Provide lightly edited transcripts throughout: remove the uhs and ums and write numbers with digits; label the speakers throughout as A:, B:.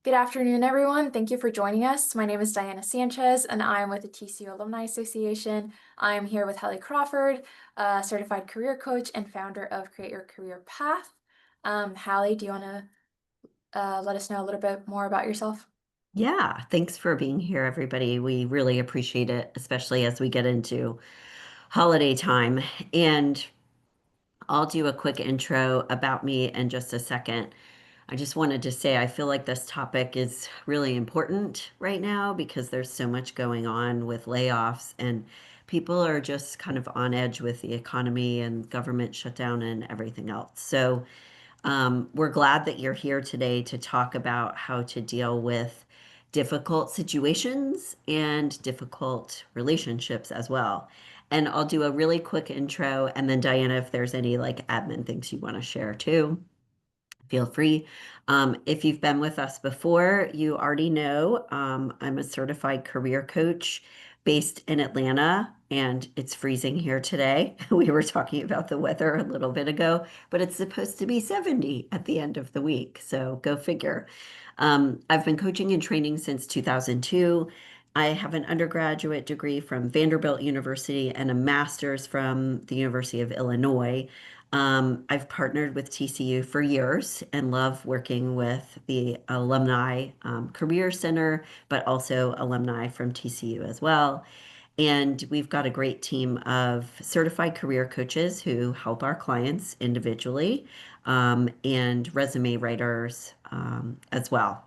A: Good afternoon, everyone. Thank you for joining us. My name is Diana Sanchez, and I'm with the TCU Alumni Association. I'm here with Hallie Crawford, a certified career coach and founder of Create Your Career Path. Hallie, do you want to let us know a little bit more about yourself?
B: Yeah, thanks for being here, everybody. We really appreciate it, especially as we get into holiday time. And I'll do a quick intro about me in just a second. I just wanted to say I feel like this topic is really important right now because there's so much going on with layoffs and people are just kind of on edge with the economy and government shutdown and everything else. We're glad that you're here today to talk about how to deal with difficult situations and difficult relationships as well. And I'll do a really quick intro, and then Diana, if there's any like admin things you want to share too, feel free. If you've been with us before, you already know I'm a certified career coach based in Atlanta, and it's freezing here today. We were talking about the weather a little bit ago, but it's supposed to be 70 at the end of the week. So go figure. I've been coaching and training since 2002. I have an undergraduate degree from Vanderbilt University and a master's from the University of Illinois. I've partnered with TCU for years and love working with the Alumni Career Center, but also alumni from TCU as well. And we've got a great team of certified career coaches who help our clients individually, and resume writers as well.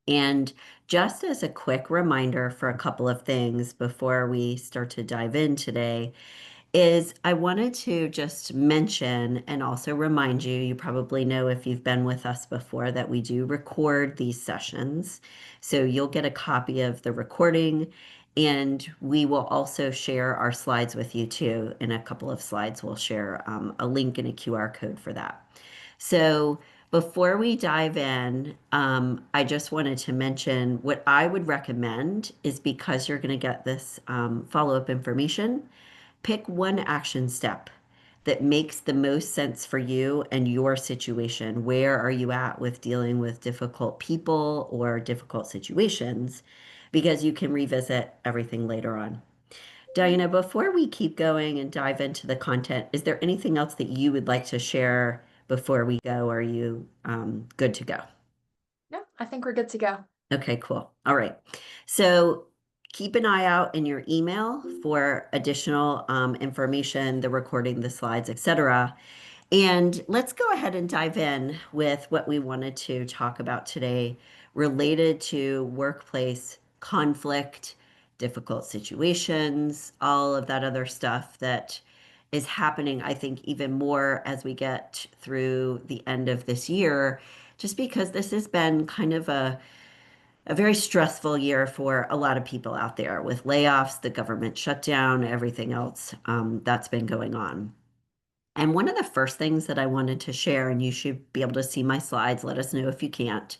B: And just as a quick reminder for a couple of things before we start to dive in today, is I wanted to just mention and also remind you, you probably know if you've been with us before, that we do record these sessions. So you'll get a copy of the recording, and we will also share our slides with you too. In a couple of slides, we'll share a link and a QR code for that. So before we dive in, I just wanted to mention what I would recommend is because you're going to get this follow-up information. Pick one action step that makes the most sense for you and your situation. Where are you at with dealing with difficult people or difficult situations? Because you can revisit everything later on. Diana, before we keep going and dive into the content, is there anything else that you would like to share before we go? Are you good to go?
A: No, I think we're good to go.
B: Okay, cool. All right. So keep an eye out in your email for additional information, the recording, the slides, etc. And let's go ahead and dive in with what we wanted to talk about today related to workplace conflict, difficult situations, all of that other stuff that is happening, I think, even more as we get through the end of this year, just because this has been kind of a very stressful year for a lot of people out there with layoffs, the government shutdown, everything else that's been going on. And one of the first things that I wanted to share, and you should be able to see my slides, let us know if you can't,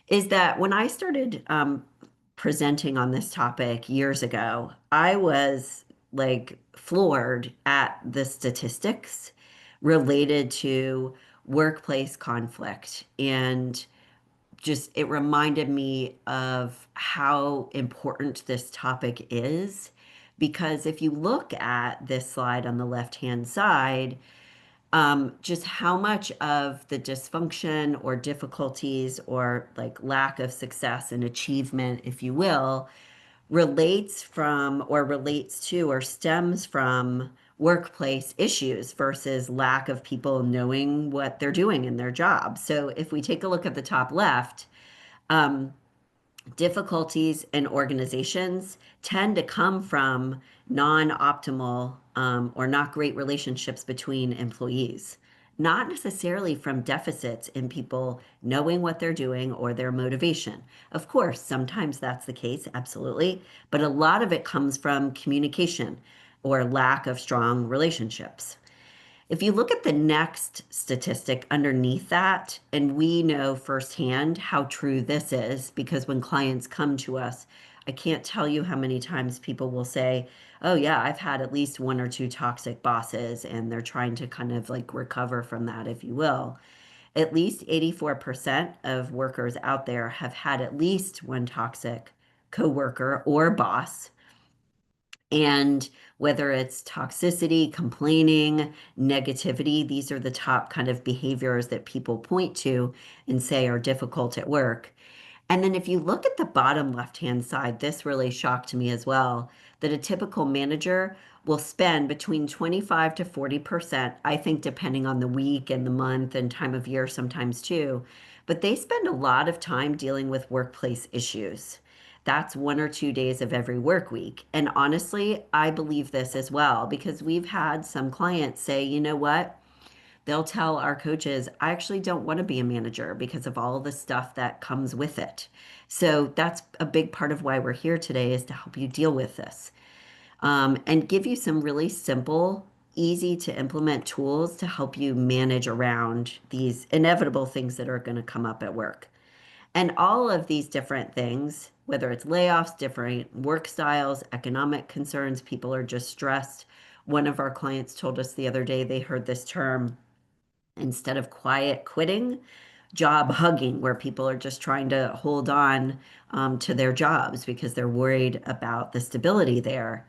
B: is that when I started presenting on this topic years ago, I was like floored at the statistics related to workplace conflict. And just it reminded me of how important this topic is. Because if you look at this slide on the left-hand side, just how much of the dysfunction or difficulties or like lack of success and achievement, if you will, relates from or relates to or stems from workplace issues versus lack of people knowing what they're doing in their job. So if we take a look at the top left, um, difficulties in organizations tend to come from non-optimal or not great relationships between employees, not necessarily from deficits in people knowing what they're doing or their motivation. Of course, sometimes that's the case, absolutely, but a lot of it comes from communication or lack of strong relationships. If you look at the next statistic underneath that, and we know firsthand how true this is because when clients come to us, I can't tell you how many times people will say, "Oh, yeah, I've had at least one or two toxic bosses," and they're trying to kind of like recover from that, if you will. At least 84% of workers out there have had at least one toxic coworker or boss. And whether it's toxicity, complaining, negativity, these are the top kind of behaviors that people point to and say are difficult at work. And then if you look at the bottom left-hand side, this really shocked me as well, that a typical manager will spend between 25 to 40%, I think depending on the week and the month and time of year sometimes too, but they spend a lot of time dealing with workplace issues. That's 1 or 2 days of every work week. And honestly, I believe this as well because we've had some clients say, you know what? They'll tell our coaches, I actually don't want to be a manager because of all the stuff that comes with it. So that's a big part of why we're here today is to help you deal with this and give you some really simple, easy to implement tools to help you manage around these inevitable things that are going to come up at work. And all of these different things, whether it's layoffs, different work styles, economic concerns, people are just stressed. One of our clients told us the other day they heard this term instead of quiet quitting, job hugging, where people are just trying to hold on to their jobs because they're worried about the stability there.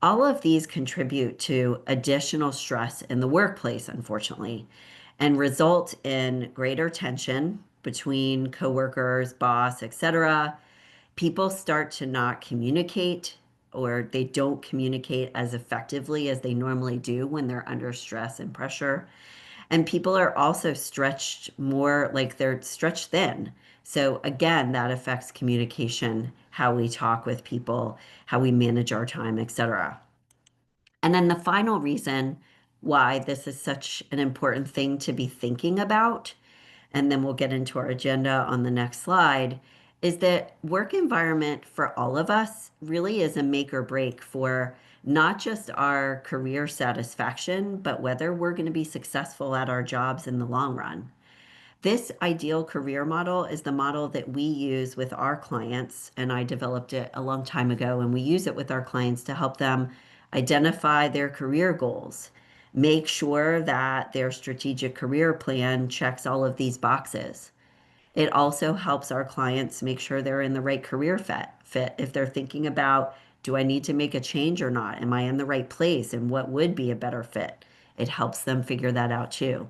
B: All of these contribute to additional stress in the workplace, unfortunately, and result in greater tension between coworkers, boss, etc. People start to not communicate or they don't communicate as effectively as they normally do when they're under stress and pressure. And people are also stretched more, like they're stretched thin. So again, that affects communication, how we talk with people, how we manage our time, etc. And then the final reason why this is such an important thing to be thinking about, and then we'll get into our agenda on the next slide, is that work environment for all of us really is a make or break for not just our career satisfaction, but whether we're going to be successful at our jobs in the long run. This ideal career model is the model that we use with our clients, and I developed it a long time ago, and we use it with our clients to help them identify their career goals, make sure that their strategic career plan checks all of these boxes. It also helps our clients make sure they're in the right career fit. If they're thinking about, do I need to make a change or not? Am I in the right place? And what would be a better fit? It helps them figure that out too.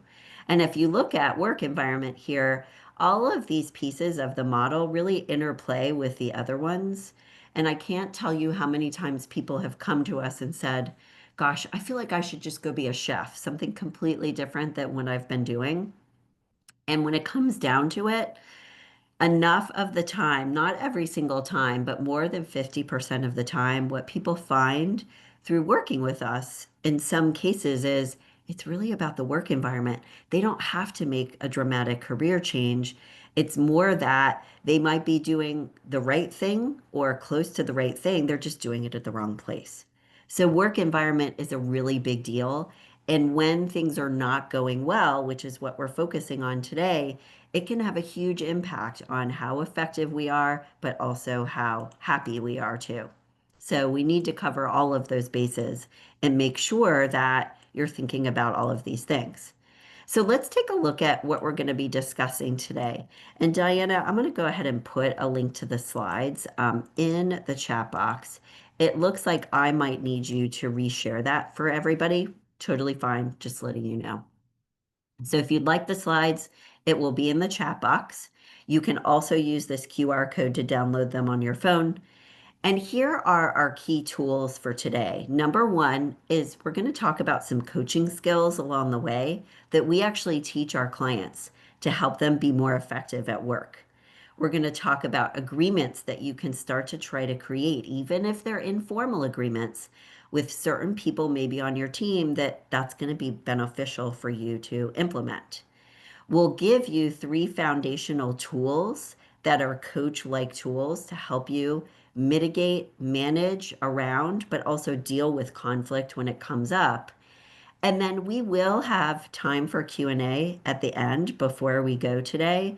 B: And if you look at work environment here, all of these pieces of the model really interplay with the other ones. And I can't tell you how many times people have come to us and said, gosh, I feel like I should just go be a chef, something completely different than what I've been doing. And when it comes down to it, enough of the time, not every single time, but more than 50% of the time, what people find through working with us in some cases is it's really about the work environment. They don't have to make a dramatic career change. It's more that they might be doing the right thing or close to the right thing. They're just doing it at the wrong place. So, work environment is a really big deal. And when things are not going well, which is what we're focusing on today, it can have a huge impact on how effective we are, but also how happy we are too. So we need to cover all of those bases and make sure that you're thinking about all of these things. So let's take a look at what we're going to be discussing today. And Diana, I'm going to go ahead and put a link to the slides in the chat box. It looks like I might need you to reshare that for everybody. Totally fine, just letting you know. So if you'd like the slides, it will be in the chat box. You can also use this QR code to download them on your phone. And here are our key tools for today. Number one is we're going to talk about some coaching skills along the way that we actually teach our clients to help them be more effective at work. We're going to talk about agreements that you can start to try to create, even if they're informal agreements with certain people maybe on your team that's going to be beneficial for you to implement. We'll give you 3 foundational tools that are coach-like tools to help you mitigate, manage around, but also deal with conflict when it comes up. And then we will have time for Q&A at the end before we go today.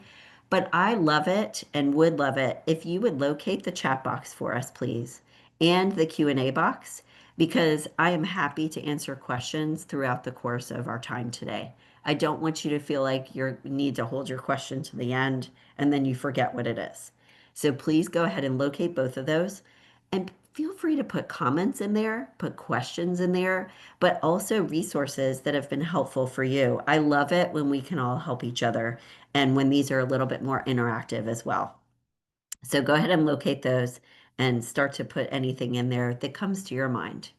B: But I love it and would love it if you would locate the chat box for us, please, and the Q&A box, because I am happy to answer questions throughout the course of our time today. I don't want you to feel like you need to hold your question to the end and then you forget what it is. So please go ahead and locate both of those and feel free to put comments in there, put questions in there, but also resources that have been helpful for you. I love it when we can all help each other and when these are a little bit more interactive as well. So go ahead and locate those and start to put anything in there that comes to your mind.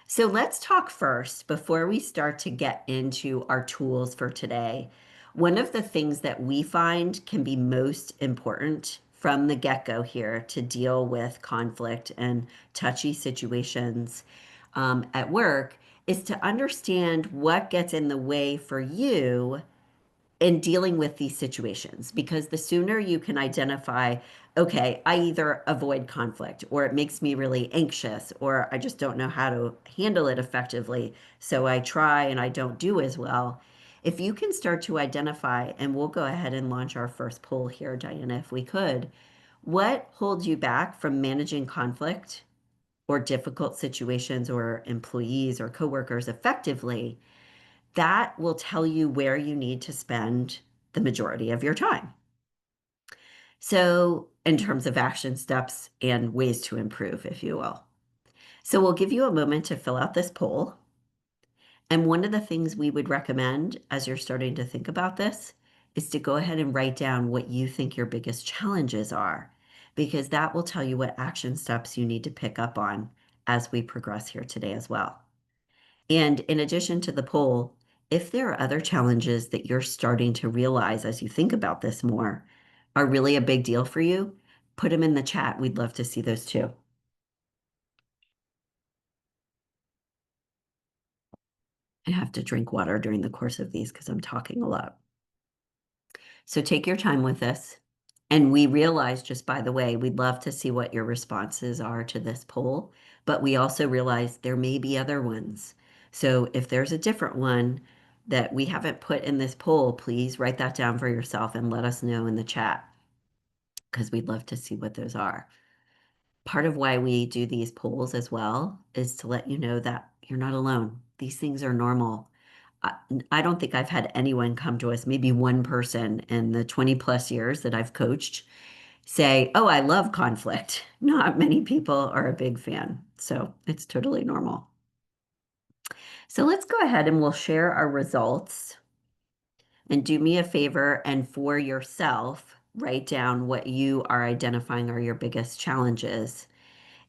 B: So let's talk first before we start to get into our tools for today. One of the things that we find can be most important from the get-go here to deal with conflict and touchy situations at work is to understand what gets in the way for you in dealing with these situations, because the sooner you can identify, okay, I either avoid conflict or it makes me really anxious or I just don't know how to handle it effectively. So I try and I don't do as well. If you can start to identify, and we'll go ahead and launch our first poll here, Diana, if we could, what holds you back from managing conflict or difficult situations or employees or coworkers effectively? That will tell you where you need to spend the majority of your time. So, in terms of action steps and ways to improve, if you will. So, we'll give you a moment to fill out this poll. And one of the things we would recommend as you're starting to think about this is to go ahead and write down what you think your biggest challenges are, because that will tell you what action steps you need to pick up on as we progress here today as well. And in addition to the poll, if there are other challenges that you're starting to realize as you think about this more are really a big deal for you, put them in the chat. We'd love to see those too. I have to drink water during the course of these because I'm talking a lot. So take your time with this. And we realize, just by the way, we'd love to see what your responses are to this poll, but we also realize there may be other ones. So if there's a different one that we haven't put in this poll, please write that down for yourself and let us know in the chat because we'd love to see what those are. Part of why we do these polls as well is to let you know that you're not alone. These things are normal. I, I don't think I've had anyone come to us, maybe one person in the 20 plus years that I've coached say, oh, I love conflict. Not many people are a big fan. So it's totally normal. So let's go ahead and we'll share our results. And do me a favor and for yourself, write down what you are identifying are your biggest challenges.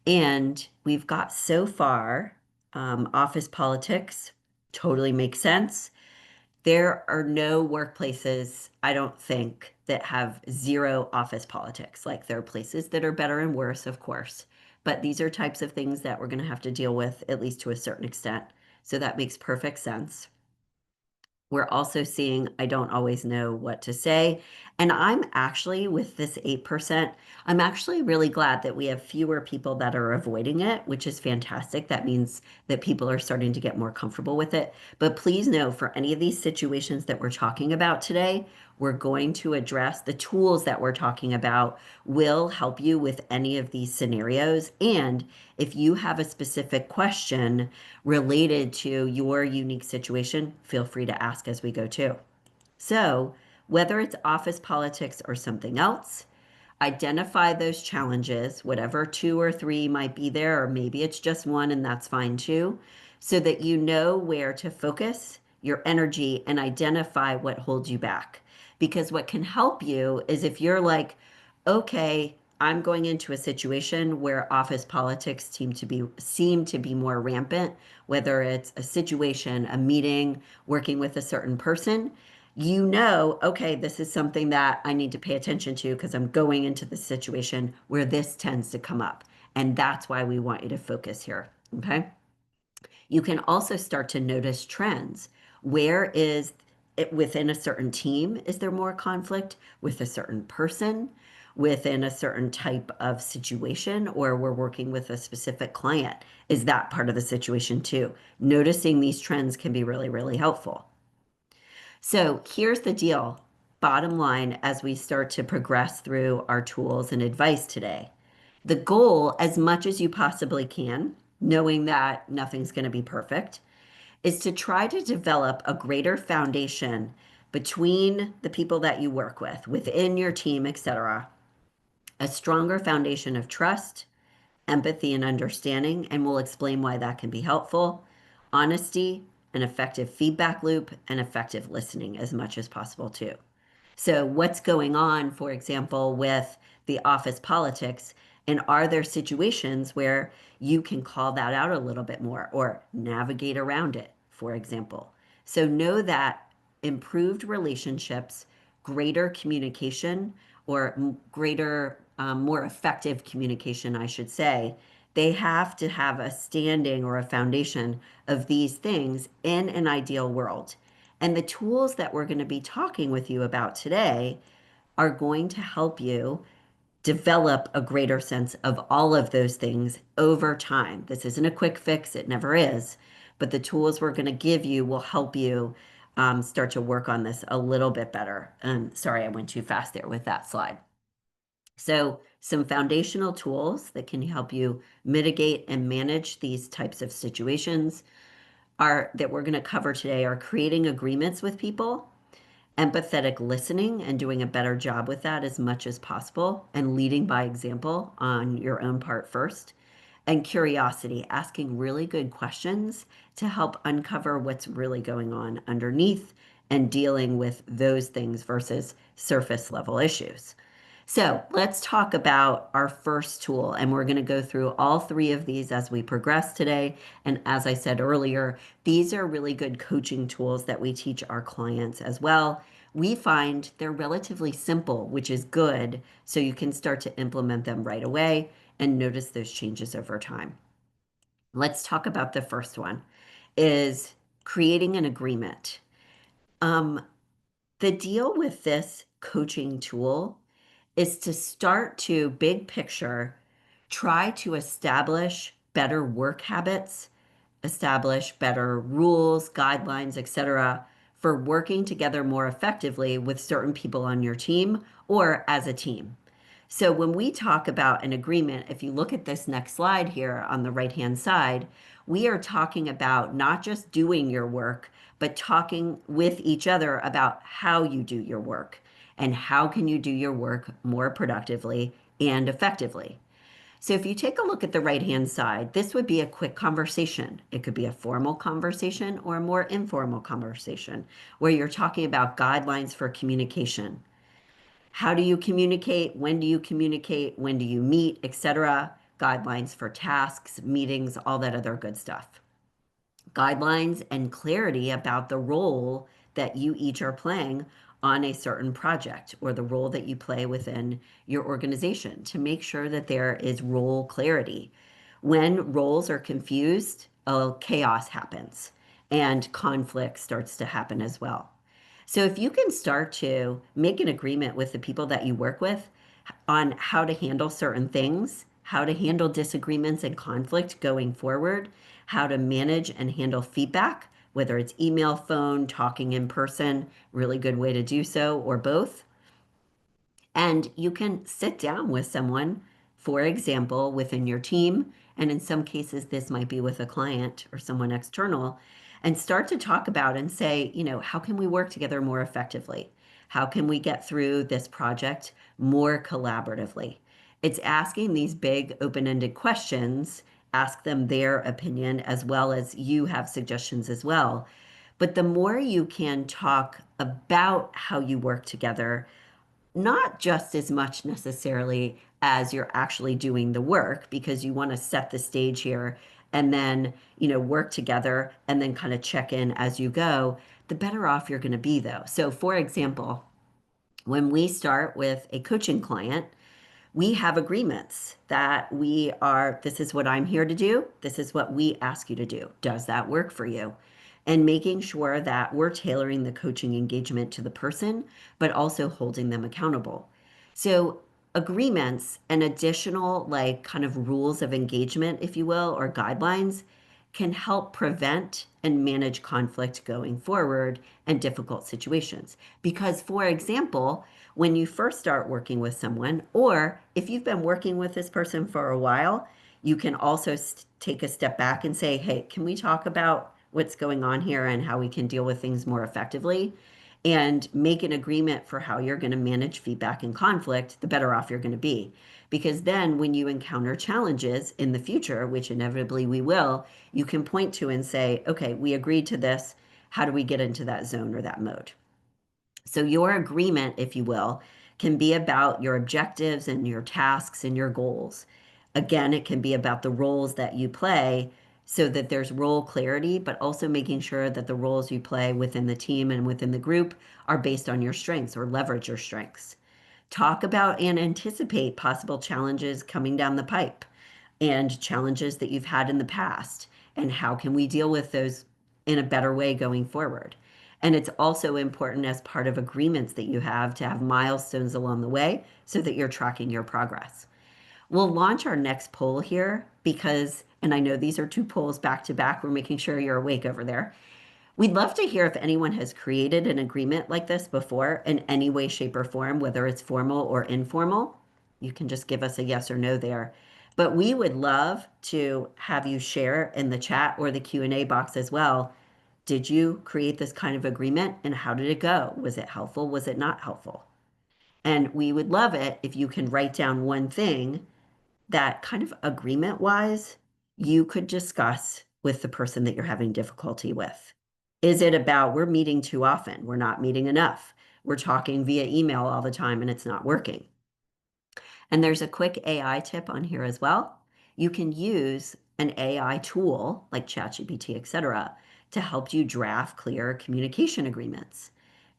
B: And we've got so far office politics totally makes sense. There are no workplaces, I don't think, that have zero office politics. Like there are places that are better and worse, of course, but these are types of things that we're going to have to deal with, at least to a certain extent. So that makes perfect sense. We're also seeing I don't always know what to say. And I'm actually, with this 8%, I'm actually really glad that we have fewer people that are avoiding it, which is fantastic. That means that people are starting to get more comfortable with it. But please know for any of these situations that we're talking about today, we're going to address the tools that we're talking about will help you with any of these scenarios. And if you have a specific question related to your unique situation, feel free to ask as we go too. So, whether it's office politics or something else, identify those challenges, whatever two or three might be there, or maybe it's just one and that's fine too, so that you know where to focus your energy and identify what holds you back. Because what can help you is if you're like, okay, I'm going into a situation where office politics seem to be more rampant, whether it's a situation, a meeting, working with a certain person, you know, okay, this is something that I need to pay attention to because I'm going into the situation where this tends to come up. And that's why we want you to focus here. Okay. You can also start to notice trends. Where is it within a certain team? Is there more conflict with a certain person, within a certain type of situation, or we're working with a specific client? Is that part of the situation too? Noticing these trends can be really, really helpful. So here's the deal. Bottom line, as we start to progress through our tools and advice today, the goal, as much as you possibly can, knowing that nothing's going to be perfect, is to try to develop a greater foundation between the people that you work with, within your team, etc., a stronger foundation of trust, empathy, and understanding, and we'll explain why that can be helpful, honesty, an effective feedback loop, and effective listening as much as possible, too. So, what's going on, for example, with the office politics? And are there situations where you can call that out a little bit more or navigate around it, for example? So, know that improved relationships, greater communication, or greater, more effective communication, I should say, they have to have a standing or a foundation of these things in an ideal world. And the tools that we're going to be talking with you about today are going to help you develop a greater sense of all of those things over time. This isn't a quick fix, it never is. But the tools we're going to give you will help you start to work on this a little bit better. Sorry, I went too fast there with that slide. So, some foundational tools that can help you mitigate and manage these types of situations are that we're going to cover today are creating agreements with people, empathetic listening and doing a better job with that as much as possible, and leading by example on your own part first, and curiosity, asking really good questions to help uncover what's really going on underneath and dealing with those things versus surface level issues. So let's talk about our first tool, and we're going to go through all three of these as we progress today. And as I said earlier, these are really good coaching tools that we teach our clients as well. We find they're relatively simple, which is good, so you can start to implement them right away and notice those changes over time. Let's talk about the first one is creating an agreement. Um, the deal with this coaching tool is to start to big picture, try to establish better work habits, establish better rules, guidelines, etc., for working together more effectively with certain people on your team or as a team. So when we talk about an agreement, if you look at this next slide here on the right-hand side, we are talking about not just doing your work, but talking with each other about how you do your work and how can you do your work more productively and effectively. So if you take a look at the right-hand side, this would be a quick conversation. It could be a formal conversation or a more informal conversation where you're talking about guidelines for communication. How do you communicate? When do you communicate? When do you meet, etc. Guidelines for tasks, meetings, all that other good stuff. Guidelines and clarity about the role that you each are playing on a certain project or the role that you play within your organization to make sure that there is role clarity. When roles are confused, chaos happens and conflict starts to happen as well. So if you can start to make an agreement with the people that you work with on how to handle certain things, how to handle disagreements and conflict going forward, how to manage and handle feedback, whether it's email, phone, talking in person, really good way to do so, or both. And you can sit down with someone, for example, within your team, and in some cases, this might be with a client or someone external, and start to talk about and say, how can we work together more effectively? How can we get through this project more collaboratively? It's asking these big open-ended questions, ask them their opinion as well as you have suggestions as well. But the more you can talk about how you work together, not just as much necessarily as you're actually doing the work because you want to set the stage here and then, work together and then kind of check in as you go, the better off you're going to be though. So for example, when we start with a coaching client, we have agreements that this is what I'm here to do. This is what we ask you to do. Does that work for you? And making sure that we're tailoring the coaching engagement to the person, but also holding them accountable. So agreements and additional like kind of rules of engagement, if you will, or guidelines can help prevent and manage conflict going forward and difficult situations. Because, for example, when you first start working with someone, or if you've been working with this person for a while, you can also take a step back and say, hey, can we talk about what's going on here and how we can deal with things more effectively and make an agreement for how you're going to manage feedback and conflict, the better off you're going to be. Because then when you encounter challenges in the future, which inevitably we will, you can point to and say, okay, we agreed to this. How do we get into that zone or that mode? So your agreement, if you will, can be about your objectives and your tasks and your goals. Again, it can be about the roles that you play so that there's role clarity, but also making sure that the roles you play within the team and within the group are based on your strengths or leverage your strengths. Talk about and anticipate possible challenges coming down the pipe and challenges that you've had in the past, and how can we deal with those in a better way going forward. And it's also important as part of agreements that you have to have milestones along the way so that you're tracking your progress. We'll launch our next poll here because, and I know these are two polls back to back. We're making sure you're awake over there. We'd love to hear if anyone has created an agreement like this before in any way, shape, or form, whether it's formal or informal. You can just give us a yes or no there. But we would love to have you share in the chat or the Q&A box as well. Did you create this kind of agreement and how did it go? Was it helpful? Was it not helpful? And we would love it if you can write down one thing that kind of agreement wise you could discuss with the person that you're having difficulty with. Is it about we're meeting too often? We're not meeting enough. We're talking via email all the time and it's not working. And there's a quick AI tip on here as well. You can use an AI tool like ChatGPT, et cetera, to help you draft clear communication agreements.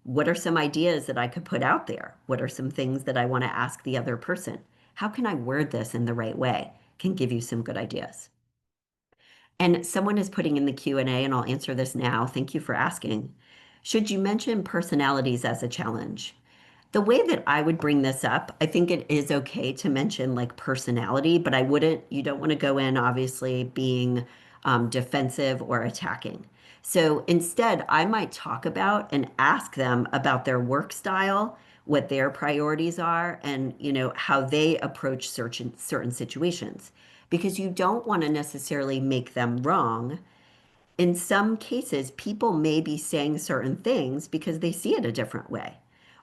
B: What are some ideas that I could put out there? What are some things that I want to ask the other person? How can I word this in the right way? Can give you some good ideas. And someone is putting in the Q&A, and I'll answer this now. Thank you for asking. Should you mention personalities as a challenge? The way that I would bring this up, I think it is okay to mention like personality, but I wouldn't, you don't want to go in obviously being defensive or attacking. So instead, I might talk about and ask them about their work style, what their priorities are, and how they approach certain situations. Because you don't want to necessarily make them wrong. In some cases, people may be saying certain things because they see it a different way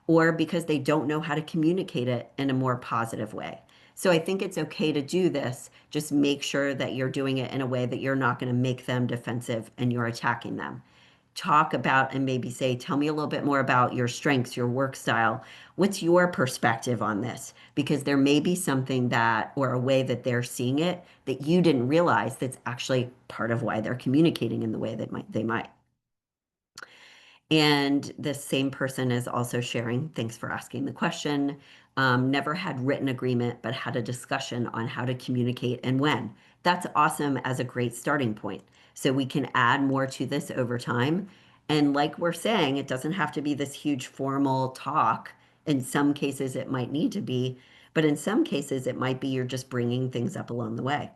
B: or because they don't know how to communicate it in a more positive way. So I think it's okay to do this. Just make sure that you're doing it in a way that you're not going to make them defensive and you're attacking them. Talk about and maybe say, tell me a little bit more about your strengths, your work style. What's your perspective on this? Because there may be something that, or a way that they're seeing it that you didn't realize that's actually part of why they're communicating in the way they might. And the same person is also sharing, thanks for asking the question. Never had written agreement, but had a discussion on how to communicate and when. That's awesome as a great starting point. So we can add more to this over time. And like we're saying, it doesn't have to be this huge formal talk. In some cases, it might need to be, but in some cases, it might be you're just bringing things up along the way.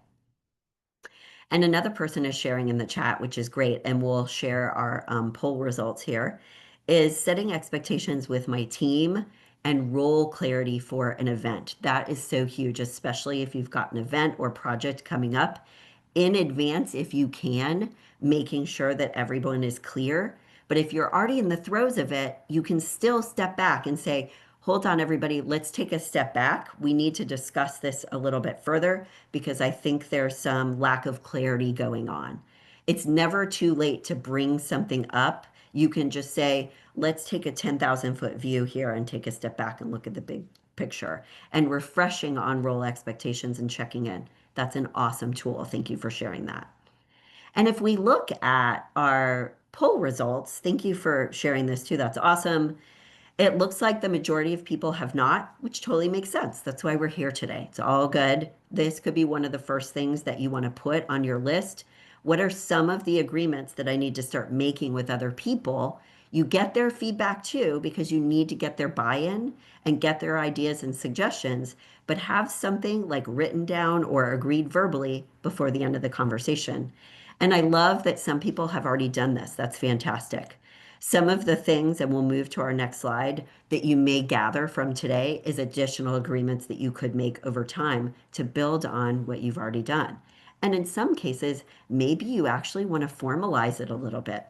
B: And another person is sharing in the chat, which is great, and we'll share our poll results here, is setting expectations with my team and role clarity for an event. That is so huge, especially if you've got an event or project coming up in advance if you can, making sure that everyone is clear. But if you're already in the throes of it, you can still step back and say, hold on, everybody, let's take a step back. We need to discuss this a little bit further because I think there's some lack of clarity going on. It's never too late to bring something up. You can just say, let's take a 10,000-foot view here and take a step back and look at the big picture and refreshing on role expectations and checking in. That's an awesome tool. Thank you for sharing that. And if we look at our poll results, thank you for sharing this too. That's awesome. It looks like the majority of people have not, which totally makes sense. That's why we're here today. It's all good. This could be one of the first things that you want to put on your list. What are some of the agreements that I need to start making with other people? You get their feedback too, because you need to get their buy-in and get their ideas and suggestions, but have something like written down or agreed verbally before the end of the conversation. And I love that some people have already done this. That's fantastic. Some of the things, and we'll move to our next slide, that you may gather from today is additional agreements that you could make over time to build on what you've already done. And in some cases, maybe you actually want to formalize it a little bit.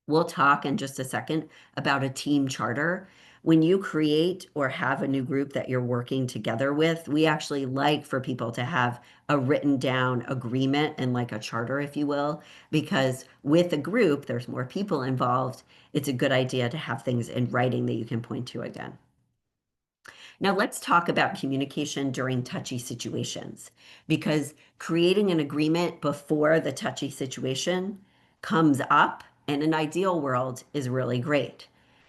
B: We'll talk in just a second about a team charter. When you create or have a new group that you're working together with, we actually like for people to have a written down agreement and like a charter, if you will, because with a group, there's more people involved. It's a good idea to have things in writing that you can point to again. Now, let's talk about communication during touchy situations because creating an agreement before the touchy situation comes up in an ideal world is really great.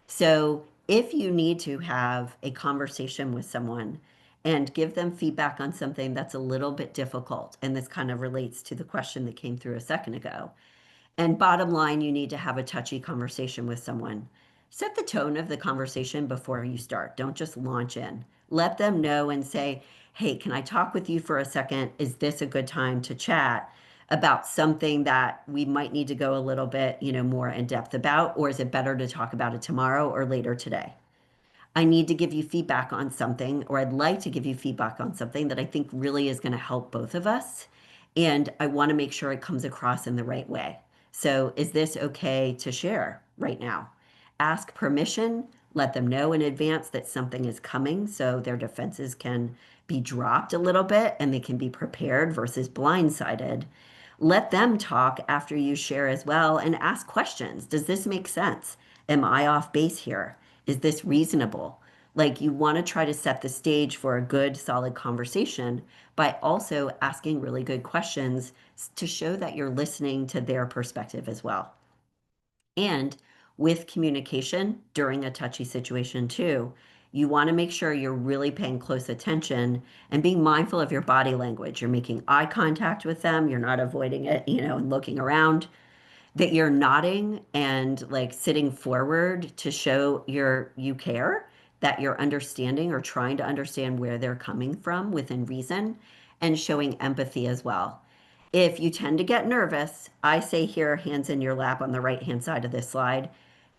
B: So, if you need to have a conversation with someone and give them feedback on something that's a little bit difficult, and this kind of relates to the question that came through a second ago, and bottom line, you need to have a touchy conversation with someone. Set the tone of the conversation before you start. Don't just launch in. Let them know and say, hey, can I talk with you for a second? Is this a good time to chat about something that we might need to go a little bit, more in depth about? Or is it better to talk about it tomorrow or later today? I need to give you feedback on something, or I'd like to give you feedback on something that I think really is going to help both of us. And I want to make sure it comes across in the right way. So, is this okay to share right now? Ask permission, let them know in advance that something is coming so their defenses can be dropped a little bit and they can be prepared versus blindsided. Let them talk after you share as well and ask questions. Does this make sense? Am I off base here? Is this reasonable? Like you want to try to set the stage for a good, solid conversation by also asking really good questions to show that you're listening to their perspective as well. And with communication during a touchy situation, too, you want to make sure you're really paying close attention and being mindful of your body language. You're making eye contact with them, you're not avoiding it, and looking around, that you're nodding and like sitting forward to show you care, that you're understanding or trying to understand where they're coming from within reason, and showing empathy as well. If you tend to get nervous, I say here, hands in your lap on the right-hand side of this slide.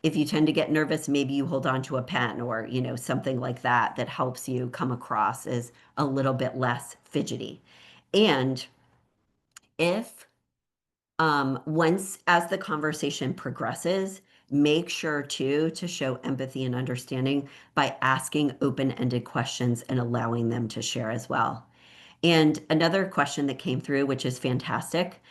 B: If you tend to get nervous, maybe you hold on to a pen or, something like that that helps you come across as a little bit less fidgety. And if once as the conversation progresses, make sure to show empathy and understanding by asking open-ended questions and allowing them to share as well. And another question that came through, which is fantastic,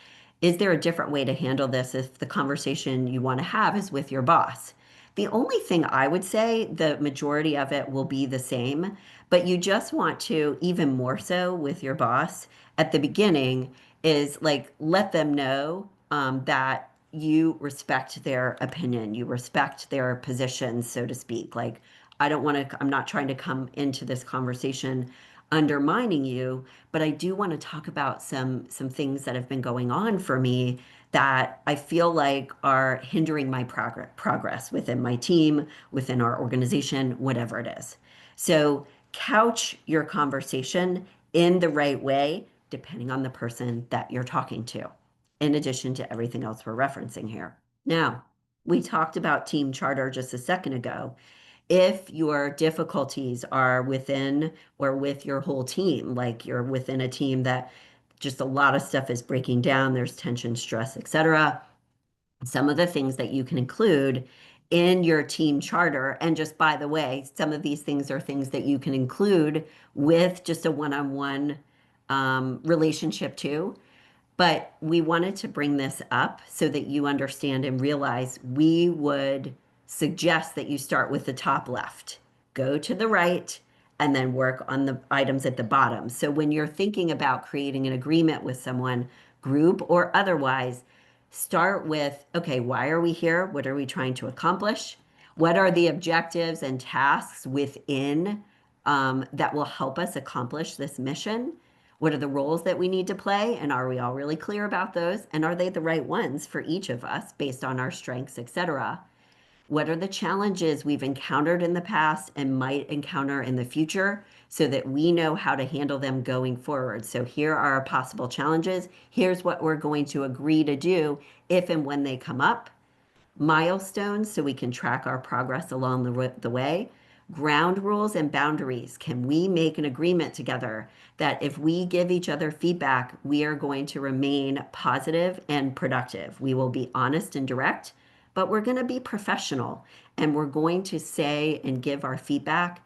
B: is there a different way to handle this if the conversation you want to have is with your boss? The only thing I would say, the majority of it will be the same, but you just want to, even more so with your boss at the beginning, is like let them know that you respect their opinion, you respect their position, so to speak. Like, I'm not trying to come into this conversation undermining you, but I do want to talk about some things that have been going on for me that I feel like are hindering my progress within my team, within our organization, whatever it is. So couch your conversation in the right way, depending on the person that you're talking to, in addition to everything else we're referencing here. Now, we talked about team charter just a second ago. If your difficulties are within or with your whole team, like you're within a team that just a lot of stuff is breaking down, there's tension, stress, etc. Some of the things that you can include in your team charter, and just by the way, some of these things are things that you can include with just a one-on-one relationship too. But we wanted to bring this up so that you understand and realize we would suggest that you start with the top left, go to the right, and then work on the items at the bottom. So when you're thinking about creating an agreement with someone, group or otherwise, start with, okay, why are we here? What are we trying to accomplish? What are the objectives and tasks within that will help us accomplish this mission? What are the roles that we need to play? And are we all really clear about those? And are they the right ones for each of us based on our strengths, etc.? What are the challenges we've encountered in the past and might encounter in the future so that we know how to handle them going forward? So here are our possible challenges. Here's what we're going to agree to do if and when they come up. Milestones so we can track our progress along the way. Ground rules and boundaries. Can we make an agreement together that if we give each other feedback, we are going to remain positive and productive? We will be honest and direct, but we're going to be professional and we're going to say and give our feedback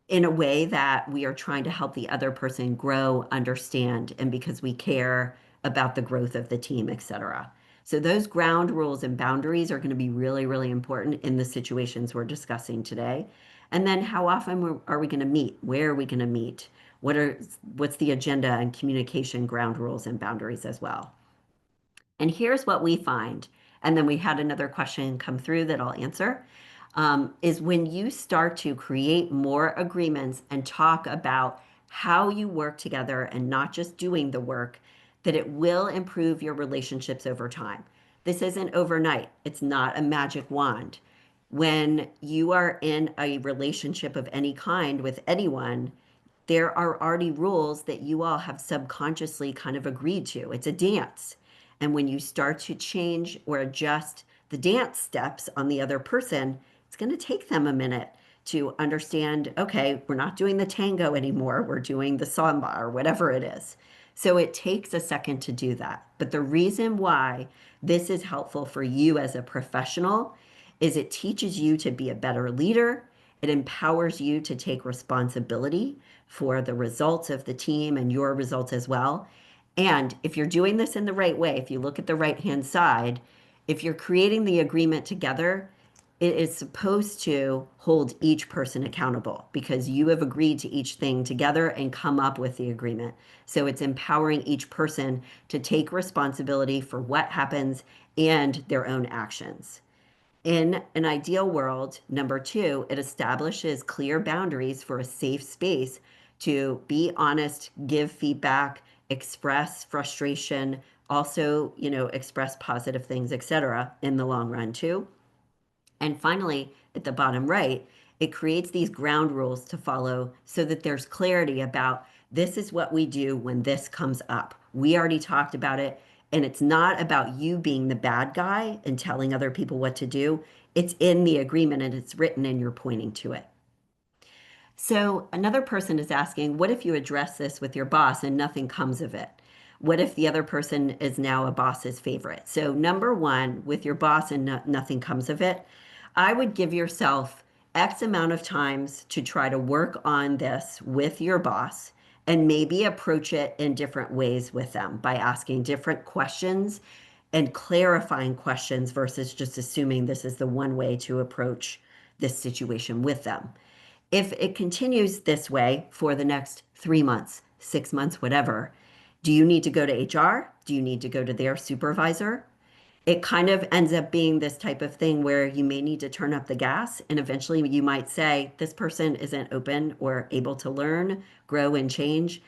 B: in a way that we are trying to help the other person grow, understand, and because we care about the growth of the team, et cetera. So those ground rules and boundaries are going to be really, really important in the situations we're discussing today. And then how often are we going to meet? Where are we going to meet? What's the agenda and communication ground rules and boundaries as well? And here's what we find. And then we had another question come through that I'll answer. Is when you start to create more agreements and talk about how you work together and not just doing the work, that it will improve your relationships over time. This isn't overnight, it's not a magic wand. When you are in a relationship of any kind with anyone, there are already rules that you all have subconsciously kind of agreed to. It's a dance. And when you start to change or adjust the dance steps on the other person, it's going to take them a minute to understand, okay, we're not doing the tango anymore. We're doing the samba or whatever it is. So it takes a second to do that. But the reason why this is helpful for you as a professional is it teaches you to be a better leader. It empowers you to take responsibility for the results of the team and your results as well. And if you're doing this in the right way, if you look at the right hand side, if you're creating the agreement together, it is supposed to hold each person accountable because you have agreed to each thing together and come up with the agreement. So it's empowering each person to take responsibility for what happens and their own actions. In an ideal world, number two, it establishes clear boundaries for a safe space to be honest, give feedback, express frustration, also, express positive things, etc. in the long run too. And finally, at the bottom right, it creates these ground rules to follow so that there's clarity about this is what we do when this comes up. We already talked about it, and it's not about you being the bad guy and telling other people what to do. It's in the agreement and it's written and you're pointing to it. So another person is asking, what if you address this with your boss and nothing comes of it? What if the other person is now a boss's favorite? So number one, with your boss and nothing comes of it, I would give yourself X amount of times to try to work on this with your boss and maybe approach it in different ways with them by asking different questions and clarifying questions versus just assuming this is the one way to approach this situation with them. If it continues this way for the next 3 months, 6 months, whatever, do you need to go to HR? Do you need to go to their supervisor? It kind of ends up being this type of thing where you may need to turn up the gas and eventually you might say, this person isn't open or able to learn, grow, and change.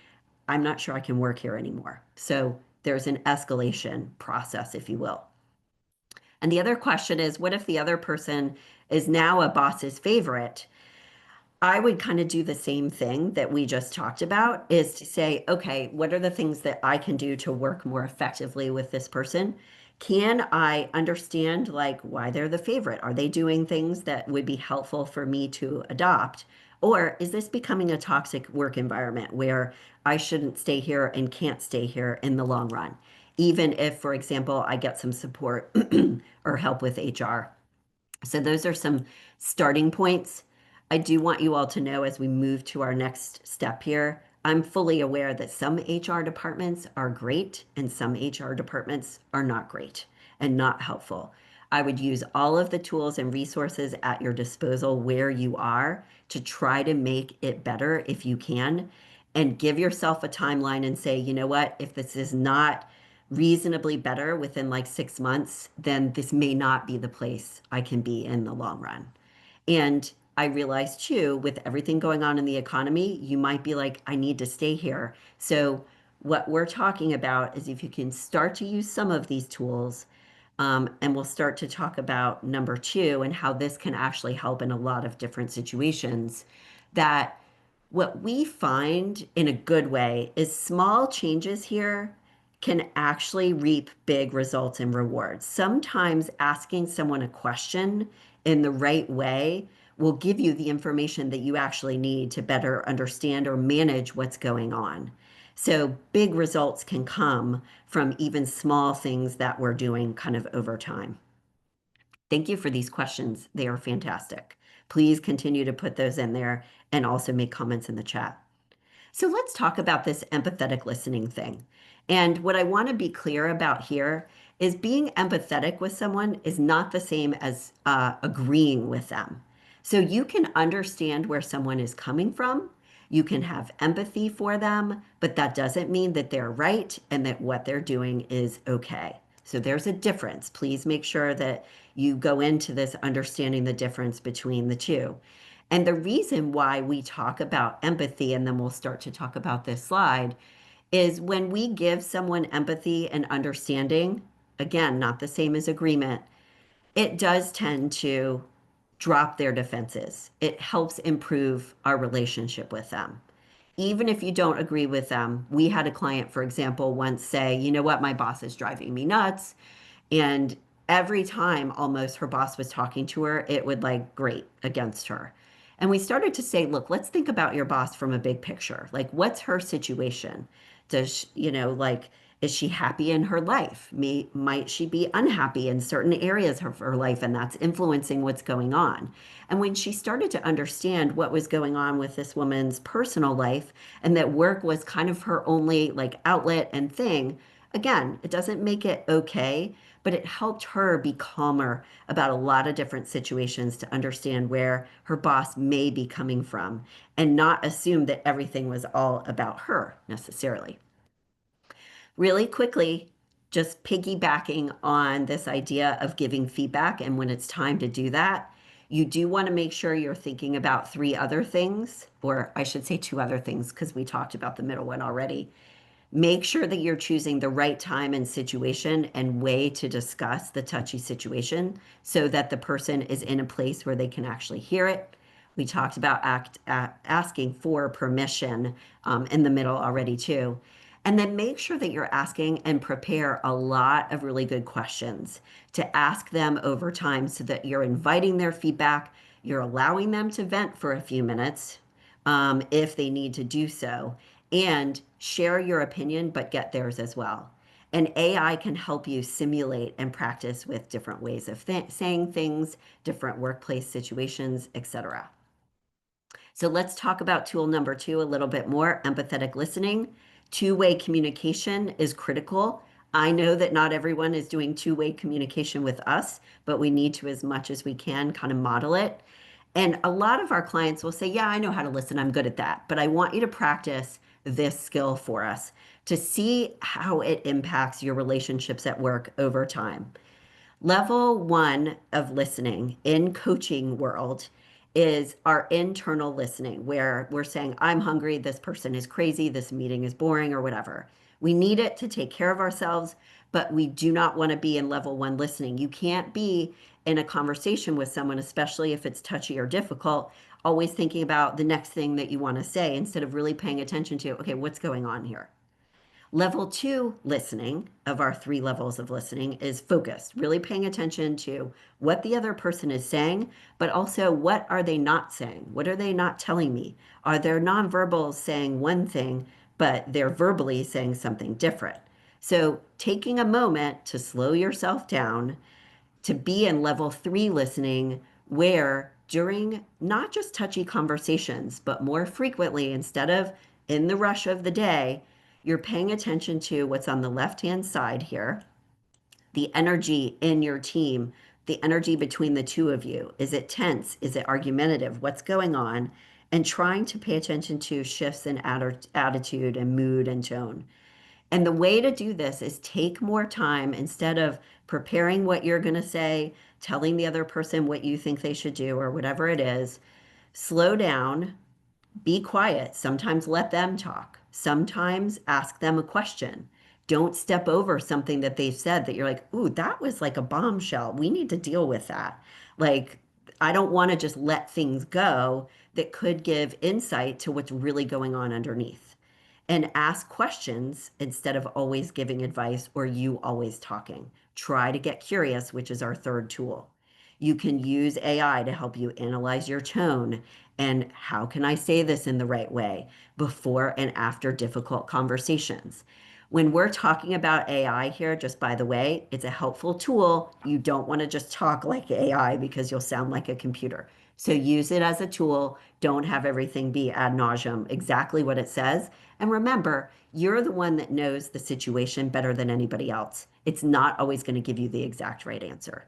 B: I'm not sure I can work here anymore. So there's an escalation process, if you will. And the other question is, what if the other person is now a boss's favorite? I would kind of do the same thing that we just talked about is to say, okay, what are the things that I can do to work more effectively with this person? Can I understand like why they're the favorite? Are they doing things that would be helpful for me to adopt? Or is this becoming a toxic work environment where I shouldn't stay here and can't stay here in the long run? Even if, for example, I get some support or help with HR. So those are some starting points. I do want you all to know as we move to our next step here, I'm fully aware that some HR departments are great and some HR departments are not great and not helpful. I would use all of the tools and resources at your disposal where you are to try to make it better if you can, and give yourself a timeline and say, you know what, if this is not reasonably better within like 6 months, then this may not be the place I can be in the long run. And I realize too, with everything going on in the economy, you might be like, I need to stay here. So, what we're talking about is if you can start to use some of these tools, and we'll start to talk about number two and how this can actually help in a lot of different situations, that what we find in a good way is small changes here can actually reap big results and rewards. Sometimes asking someone a question in the right way will give you the information that you actually need to better understand or manage what's going on. So big results can come from even small things that we're doing kind of over time. Thank you for these questions. They are fantastic. Please continue to put those in there and also make comments in the chat. So let's talk about this empathetic listening thing. And what I want to be clear about here is being empathetic with someone is not the same as agreeing with them. So you can understand where someone is coming from. You can have empathy for them, but that doesn't mean that they're right and that what they're doing is okay. So there's a difference. Please make sure that you go into this understanding the difference between the two. And the reason why we talk about empathy, and then we'll start to talk about this slide, is when we give someone empathy and understanding, again, not the same as agreement, it does tend to drop their defenses. It helps improve our relationship with them. Even if you don't agree with them, we had a client, for example, once say, you know what, my boss is driving me nuts. And every time almost her boss was talking to her, it would like grate against her. And we started to say, look, let's think about your boss from a big picture. Like, what's her situation? Does she, like, is she happy in her life? Might she be unhappy in certain areas of her life, and that's influencing what's going on? And when she started to understand what was going on with this woman's personal life and that work was kind of her only like outlet and thing, again, it doesn't make it okay, but it helped her be calmer about a lot of different situations to understand where her boss may be coming from and not assume that everything was all about her necessarily. Really quickly, just piggybacking on this idea of giving feedback, and when it's time to do that, you do want to make sure you're thinking about three other things, or I should say two other things, because we talked about the middle one already. Make sure that you're choosing the right time and situation and way to discuss the touchy situation so that the person is in a place where they can actually hear it. We talked about asking for permission in the middle already, too. And then make sure that you're asking and prepare a lot of really good questions to ask them over time so that you're inviting their feedback, you're allowing them to vent for a few minutes if they need to do so, and share your opinion, but get theirs as well. And AI can help you simulate and practice with different ways of saying things, different workplace situations, etc. So let's talk about tool number two a little bit more, empathetic listening. Two-way communication is critical. I know that not everyone is doing two-way communication with us, but we need to, as much as we can, kind of model it. And a lot of our clients will say, yeah, I know how to listen. I'm good at that. But I want you to practice this skill for us to see how it impacts your relationships at work over time. Level one of listening in coaching world is our internal listening, where we're saying, I'm hungry, this person is crazy, this meeting is boring, or whatever. We need it to take care of ourselves, but we do not want to be in level one listening. You can't be in a conversation with someone, especially if it's touchy or difficult, always thinking about the next thing that you want to say instead of really paying attention to, okay, what's going on here? Level two listening of our three levels of listening is focused, really paying attention to what the other person is saying, but also what are they not saying? What are they not telling me? Are their nonverbals saying one thing, but they're verbally saying something different? So taking a moment to slow yourself down to be in level three listening, where during not just touchy conversations, but more frequently, instead of in the rush of the day, you're paying attention to what's on the left hand side here, the energy in your team, the energy between the two of you. Is it tense? Is it argumentative? What's going on? And trying to pay attention to shifts in attitude and mood and tone. And the way to do this is take more time instead of preparing what you're going to say, telling the other person what you think they should do, or whatever it is. Slow down, be quiet. Sometimes let them talk. Sometimes ask them a question. Don't step over something that they've said that you're like, ooh, that was like a bombshell. We need to deal with that. Like, I don't want to just let things go that could give insight to what's really going on underneath. And ask questions instead of always giving advice or you always talking. Try to get curious, which is our third tool. You can use AI to help you analyze your tone and how can I say this in the right way before and after difficult conversations. When we're talking about AI here, just by the way, it's a helpful tool. You don't want to just talk like AI because you'll sound like a computer. So use it as a tool. Don't have everything be ad nauseum exactly what it says. And remember, you're the one that knows the situation better than anybody else. It's not always going to give you the exact right answer.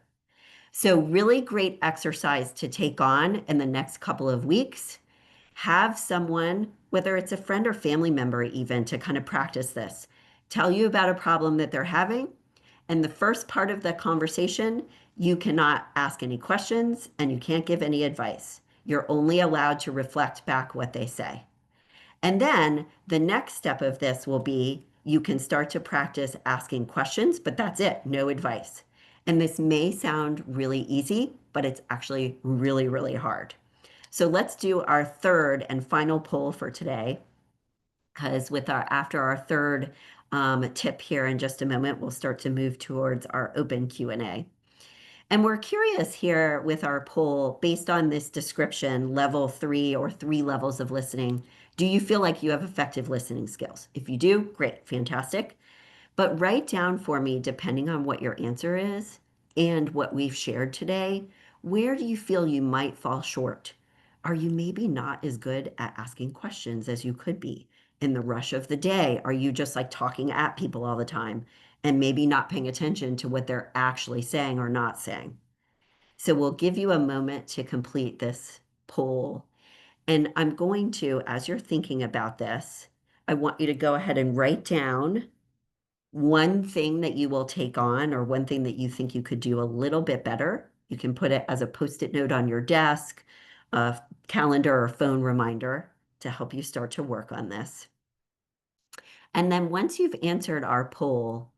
B: So, really great exercise to take on in the next couple of weeks. Have someone, whether it's a friend or family member, even to kind of practice this, tell you about a problem that they're having. And the first part of the conversation, you cannot ask any questions and you can't give any advice. You're only allowed to reflect back what they say. And then the next step of this will be you can start to practice asking questions, but that's it, no advice. And this may sound really easy, but it's actually really, really hard. So let's do our third and final poll for today, because with our after our third tip here in just a moment, we'll start to move towards our open Q&A. And we're curious here with our poll, based on this description, level 3 or 3 levels of listening, do you feel like you have effective listening skills? If you do, great, fantastic. But write down for me, depending on what your answer is and what we've shared today, where do you feel you might fall short? Are you maybe not as good at asking questions as you could be? In the rush of the day, are you just like talking at people all the time and maybe not paying attention to what they're actually saying or not saying? So we'll give you a moment to complete this poll. And I'm going to, as you're thinking about this, I want you to go ahead and write down one thing that you will take on or one thing that you think you could do a little bit better. You can put it as a post-it note on your desk, a calendar or phone reminder to help you start to work on this. And then once you've answered our poll,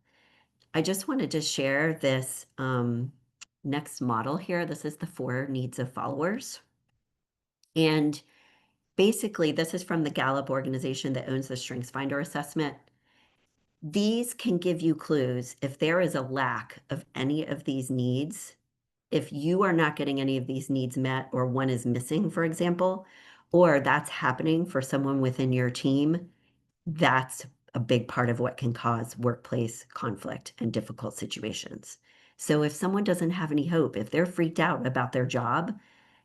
B: I just wanted to share this next model here. This is the 4 needs of followers. And basically, this is from the Gallup organization that owns the StrengthsFinder assessment. These can give you clues if there is a lack of any of these needs, if you are not getting any of these needs met, or one is missing, for example, or that's happening for someone within your team, that's a big part of what can cause workplace conflict and difficult situations. So if someone doesn't have any hope, if they're freaked out about their job,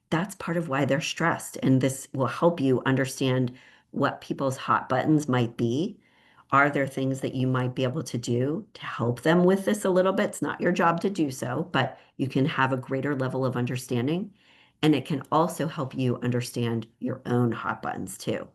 B: that's part of why they're stressed. And this will help you understand what people's hot buttons might be. Are there things that you might be able to do to help them with this a little bit? It's not your job to do so, but you can have a greater level of understanding. And it can also help you understand your own hot buttons too.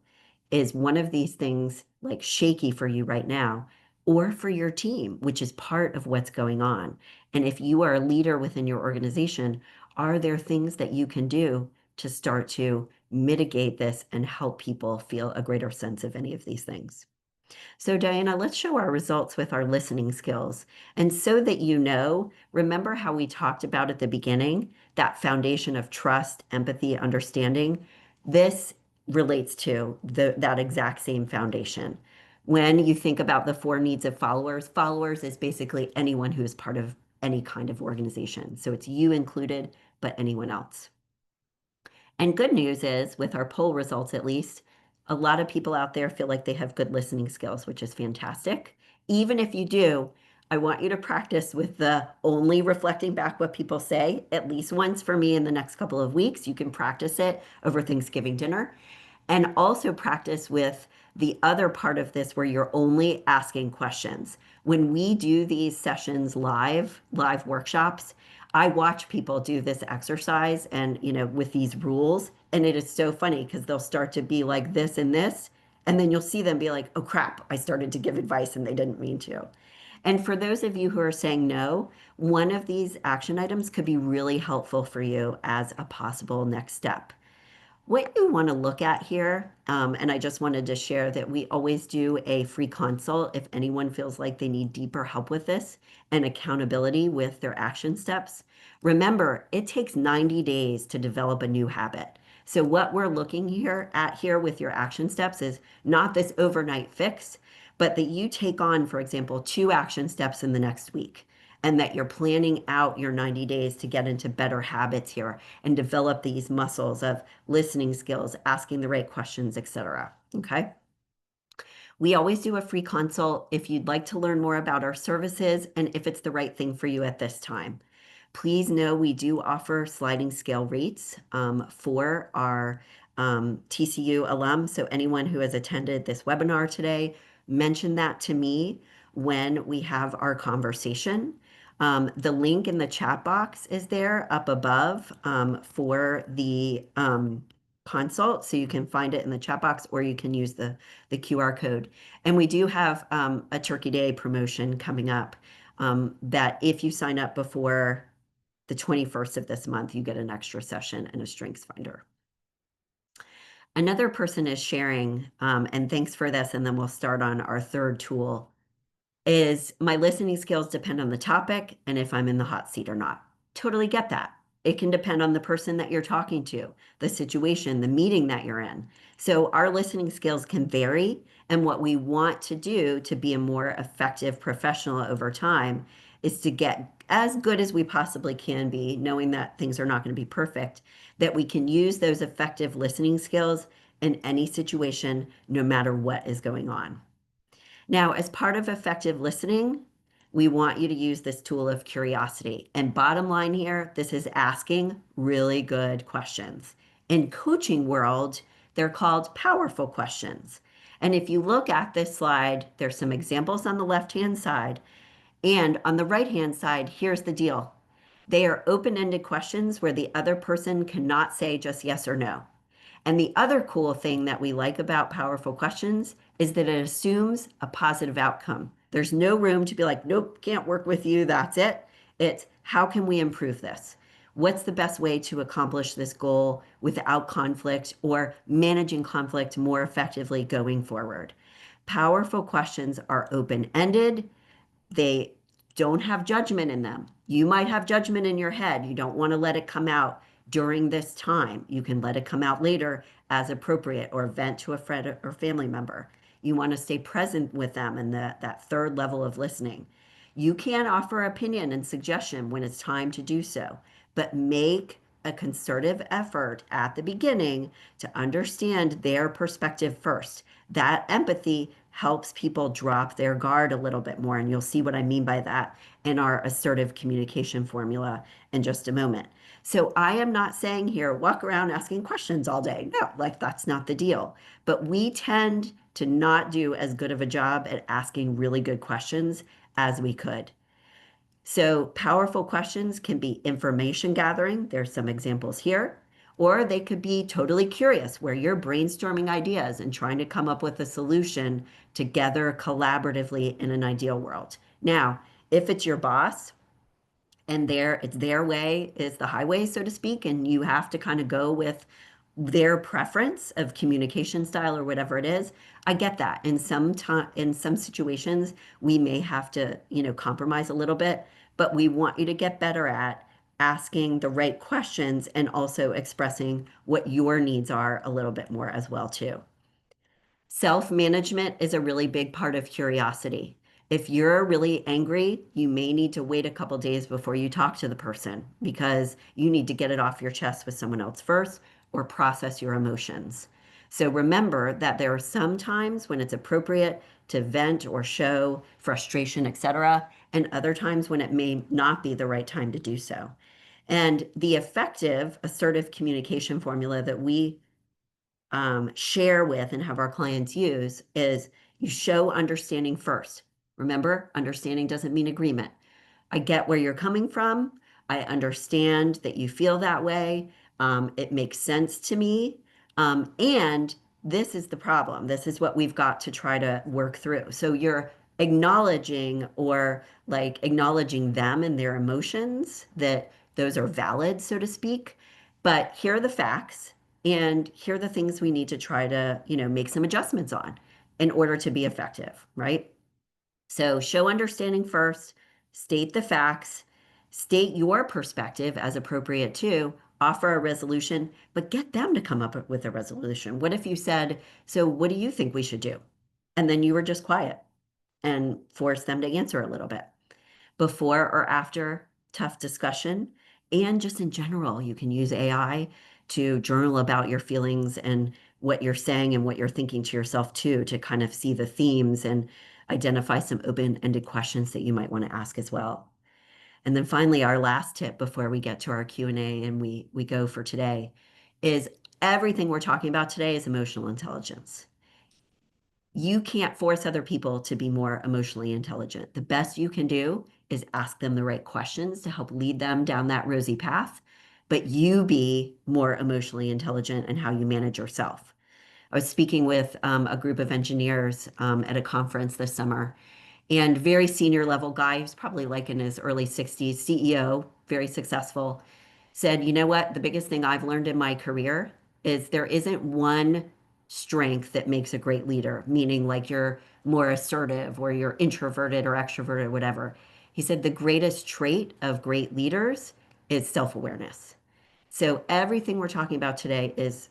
B: Is one of these things like shaky for you right now, or for your team, which is part of what's going on? And if you are a leader within your organization, are there things that you can do to start to mitigate this and help people feel a greater sense of any of these things? So, Diana, let's show our results with our listening skills. And so that you know, remember how we talked about at the beginning, that foundation of trust, empathy, understanding? This relates to that exact same foundation. When you think about the 4 needs of followers, followers is basically anyone who is part of any kind of organization. So it's you included, but anyone else. And good news is, with our poll results at least, a lot of people out there feel like they have good listening skills, which is fantastic. Even if you do, I want you to practice with the only reflecting back what people say at least once for me in the next couple of weeks. You can practice it over Thanksgiving dinner and also practice with the other part of this where you're only asking questions. When we do these sessions live workshops, I watch people do this exercise and, with these rules. And it is so funny because they'll start to be like this and this. And then you'll see them be like, oh crap, I started to give advice and they didn't mean to. And for those of you who are saying no, one of these action items could be really helpful for you as a possible next step. What you want to look at here, and I just wanted to share that we always do a free consult if anyone feels like they need deeper help with this and accountability with their action steps. Remember, it takes 90 days to develop a new habit. So what we're looking here with your action steps is not this overnight fix, but that you take on, for example, 2 action steps in the next week. and that you're planning out your 90 days to get into better habits here and develop these muscles of listening skills, asking the right questions, etc. Okay. We always do a free consult if you'd like to learn more about our services and if it's the right thing for you at this time. Please know we do offer sliding scale rates for our TCU alum. So anyone who has attended this webinar today, mention that to me when we have our conversation. The link in the chat box is there up above for the consult. So you can find it in the chat box or you can use the QR code. And we do have a Turkey Day promotion coming up that if you sign up before the 21st of this month, you get an extra session and a strengths finder. Another person is sharing, and thanks for this, and then we'll start on our third tool, is my listening skills depend on the topic and if I'm in the hot seat or not. Totally get that. It can depend on the person that you're talking to, the situation, the meeting that you're in. So our listening skills can vary. And what we want to do to be a more effective professional over time is to get as good as we possibly can be, knowing that things are not going to be perfect, that we can use those effective listening skills in any situation, no matter what is going on. Now, as part of effective listening, we want you to use this tool of curiosity. And bottom line here, this is asking really good questions. In coaching world, they're called powerful questions. And if you look at this slide, there's some examples on the left-hand side. And on the right-hand side, here's the deal. They are open-ended questions where the other person cannot say just yes or no. And the other cool thing that we like about powerful questions is that it assumes a positive outcome. There's no room to be like, nope, can't work with you. That's it. It's how can we improve this? What's the best way to accomplish this goal without conflict or managing conflict more effectively going forward? Powerful questions are open ended. They don't have judgment in them. You might have judgment in your head. You don't want to let it come out during this time. You can let it come out later as appropriate or vent to a friend or family member. You want to stay present with them in that third level of listening. You can offer opinion and suggestion when it's time to do so, but make a concerted effort at the beginning to understand their perspective first. That empathy helps people drop their guard a little bit more. And you'll see what I mean by that in our assertive communication formula in just a moment. So I am not saying here, walk around asking questions all day. No, like that's not the deal. But we tend to not do as good of a job at asking really good questions as we could. So powerful questions can be information gathering. There's some examples here. Or they could be totally curious, where you're brainstorming ideas and trying to come up with a solution together collaboratively in an ideal world. Now, if it's your boss and it's their way is the highway, so to speak, and you have to kind of go with their preference of communication style or whatever it is, I get that. In some situations, we may have to, compromise a little bit, but we want you to get better at asking the right questions and also expressing what your needs are a little bit more as well too. Self-management is a really big part of curiosity. If you're really angry, you may need to wait a couple days before you talk to the person because you need to get it off your chest with someone else first or process your emotions. So remember that there are some times when it's appropriate to vent or show frustration, etc., and other times when it may not be the right time to do so. And the effective assertive communication formula that we share with and have our clients use is you show understanding first. Remember, understanding doesn't mean agreement. I get where you're coming from. I understand that you feel that way. It makes sense to me. And this is the problem. This is what we've got to try to work through. So you're acknowledging or like acknowledging them and their emotions, that those are valid, so to speak. But here are the facts, and here are the things we need to try to, make some adjustments on in order to be effective, right? So show understanding first, state the facts, state your perspective as appropriate too, offer a resolution, but get them to come up with a resolution. What if you said, so what do you think we should do? And then you were just quiet and force them to answer a little bit. before or after tough discussion. And just in general, you can use AI to journal about your feelings and what you're saying and what you're thinking to yourself too, to kind of see the themes and identify some open-ended questions that you might want to ask as well. And then finally, our last tip before we get to our Q&A and we go for today is everything we're talking about today is emotional intelligence. You can't force other people to be more emotionally intelligent. The best you can do is ask them the right questions to help lead them down that rosy path, but you be more emotionally intelligent in how you manage yourself. I was speaking with a group of engineers at a conference this summer, and very senior level guy who's probably like in his early 60s, CEO, very successful, said, you know what? The biggest thing I've learned in my career is there isn't one strength that makes a great leader, meaning like you're more assertive or you're introverted or extroverted, whatever. He said the greatest trait of great leaders is self-awareness. So everything we're talking about today is,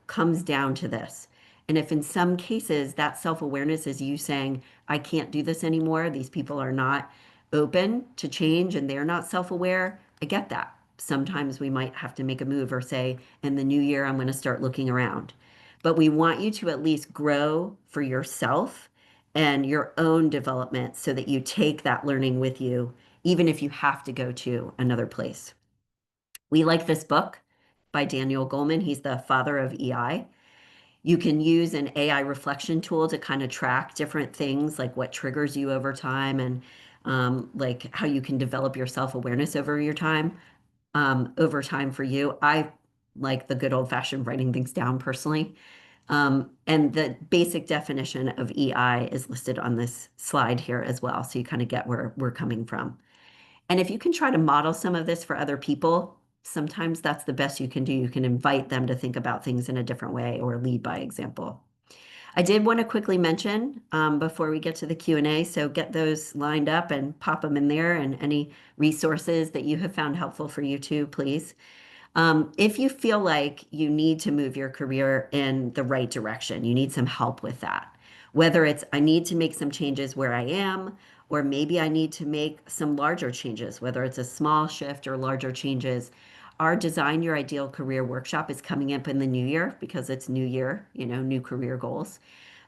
B: comes down to this. And if in some cases that self-awareness is you saying, I can't do this anymore, these people are not open to change and they're not self-aware, I get that. Sometimes we might have to make a move or say, in the new year, I'm going to start looking around. But we want you to at least grow for yourself and your own development so that you take that learning with you, even if you have to go to another place. We like this book by Daniel Goleman. He's the father of EI. You can use an AI reflection tool to kind of track different things like what triggers you over time and like how you can develop your self-awareness over time for you. I like the good old-fashioned writing things down personally. And the basic definition of EI is listed on this slide here as well. So you kind of get where we're coming from. And if you can try to model some of this for other people, sometimes that's the best you can do. You can invite them to think about things in a different way or lead by example. I did want to quickly mention before we get to the Q&A, so get those lined up and pop them in there and any resources that you have found helpful for you too, please. If you feel like you need to move your career in the right direction, you need some help with that. Whether it's I need to make some changes where I am, or maybe I need to make some larger changes, whether it's a small shift or larger changes. Our Design Your Ideal Career workshop is coming up in the new year because it's new year, new career goals.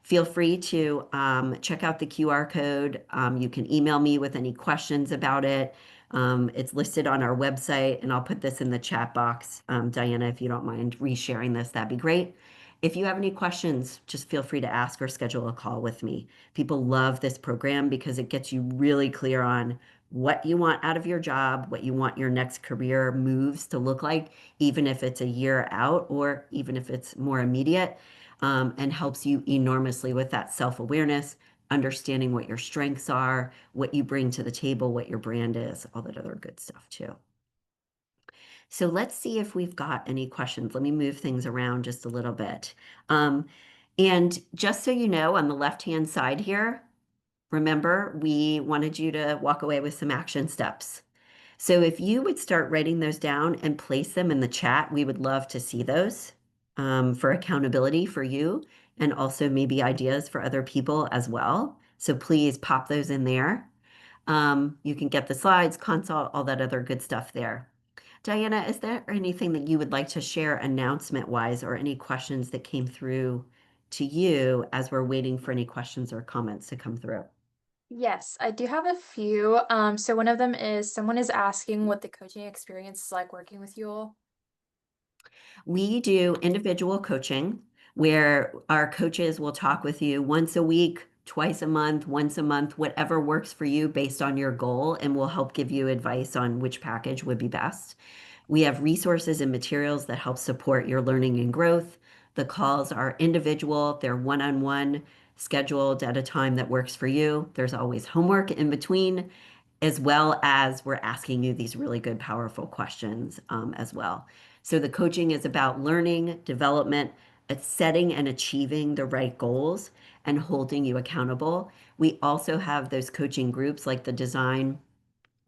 B: Feel free to check out the QR code. You can email me with any questions about it. It's listed on our website, and I'll put this in the chat box. Diana, if you don't mind resharing this, that'd be great. If you have any questions, just feel free to ask or schedule a call with me. People love this program because it gets you really clear on what you want out of your job, what you want your next career moves to look like, even if it's a year out or even if it's more immediate, and helps you enormously with that self-awareness, understanding what your strengths are, what you bring to the table, what your brand is, all that other good stuff too. So let's see if we've got any questions. Let me move things around just a little bit. Um, and just so you know, on the left-hand side here, remember, we wanted you to walk away with some action steps. So if you would start writing those down and place them in the chat, we would love to see those for accountability for you and also maybe ideas for other people as well. So please pop those in there. You can get the slides, consult, all that other good stuff there. Diana, is there anything that you would like to share announcement-wise or any questions that came through to you as we're waiting for any questions or comments to come through?
A: Yes, I do have a few. So one of them is someone is asking what the coaching experience is like working with you all.
B: We do individual coaching where our coaches will talk with you once a week, twice a month, once a month, whatever works for you based on your goal, and we'll help give you advice on which package would be best. We have resources and materials that help support your learning and growth. The calls are individual, they're one-on-one, scheduled at a time that works for you. There's always homework in between, as well as we're asking you these really good, powerful questions as well. So the coaching is about learning, development, setting and achieving the right goals and holding you accountable. We also have those coaching groups like the design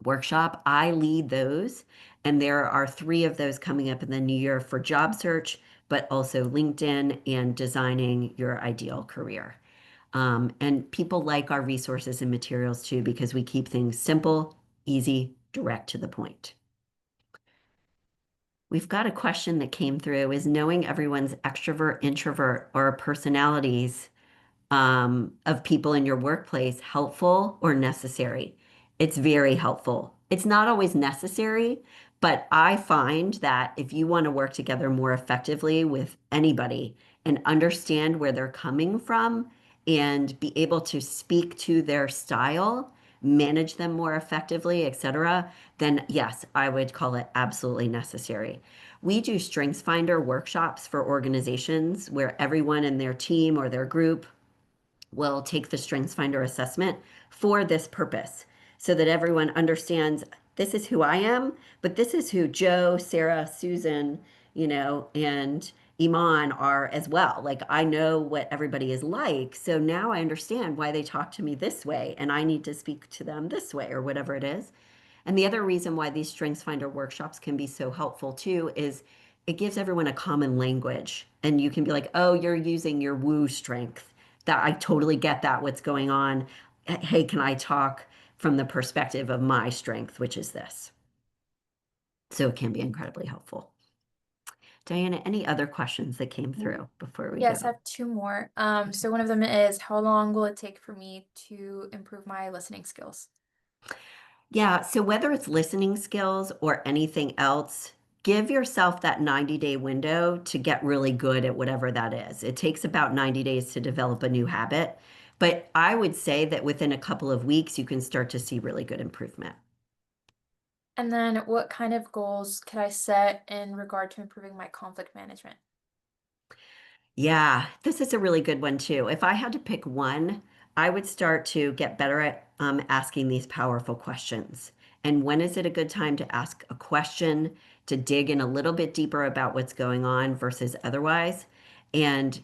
B: workshop. I lead those, and there are 3 of those coming up in the new year for job search, but also LinkedIn and designing your ideal career. And people like our resources and materials too because we keep things simple, easy, direct to the point. We've got a question that came through. Is knowing everyone's extrovert, introvert, or personalities of people in your workplace helpful or necessary? It's very helpful. It's not always necessary, but I find that if you want to work together more effectively with anybody and understand where they're coming from and be able to speak to their style, manage them more effectively, etc., then yes, I would call it absolutely necessary. We do Strengths Finder workshops for organizations where everyone in their team or their group will take the StrengthsFinder assessment for this purpose so that everyone understands this is who I am, but this is who Joe, Sarah, Susan, and Iman are as well. Like I know what everybody is like. So now I understand why they talk to me this way and I need to speak to them this way or whatever it is. And the other reason why these StrengthsFinder workshops can be so helpful too is it gives everyone a common language. And you can be like, oh, you're using your woo strength. That I totally get that, what's going on. Hey, can I talk from the perspective of my strength, which is this? So it can be incredibly helpful. Diana, any other questions that came through before we
A: Yes, I
B: go?
A: have two more. So one of them is, how long will it take for me to improve my listening skills?
B: Yeah, so whether it's listening skills or anything else, give yourself that 90-day window to get really good at whatever that is. It takes about 90 days to develop a new habit, but I would say that within a couple of weeks, you can start to see really good improvement.
A: And then what kind of goals could I set in regard to improving my conflict management?
B: Yeah, this is a really good one too. If I had to pick one, I would start to get better at asking these powerful questions. And when is it a good time to ask a question, to dig in a little bit deeper about what's going on versus otherwise? And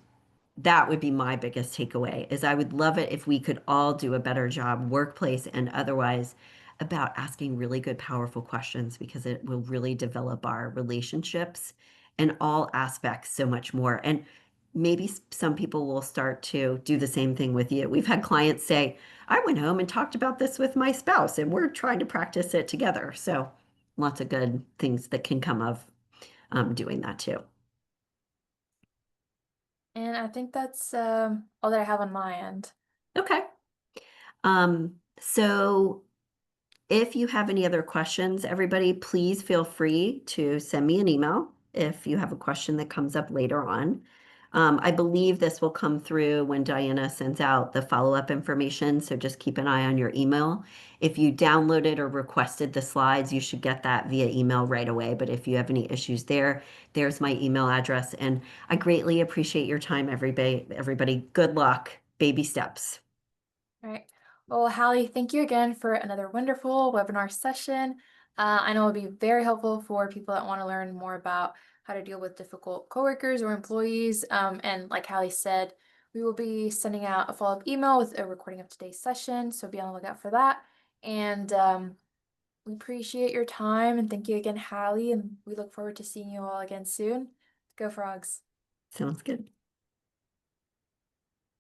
B: that would be my biggest takeaway is I would love it if we could all do a better job, workplace and otherwise, about asking really good, powerful questions because it will really develop our relationships in all aspects so much more. And maybe some people will start to do the same thing with you. We've had clients say, I went home and talked about this with my spouse and we're trying to practice it together. So lots of good things that can come of doing that too.
A: And I think that's all that I have on my end.
B: Okay. So if you have any other questions, everybody, please feel free to send me an email if you have a question that comes up later on. I believe this will come through when Diana sends out the follow-up information, so just keep an eye on your email. If you downloaded or requested the slides, you should get that via email right away. But if you have any issues there, there's my email address. And I greatly appreciate your time, everybody. Everybody, good luck. Baby steps.
A: All right. Well, Hallie, thank you again for another wonderful webinar session. I know it'll be very helpful for people that want to learn more about how to deal with difficult coworkers or employees. And like Hallie said, we will be sending out a follow-up email with a recording of today's session, so be on the lookout for that. And we appreciate your time and thank you again, Hallie, and we look forward to seeing you all again soon. Go Frogs.
B: Sounds good.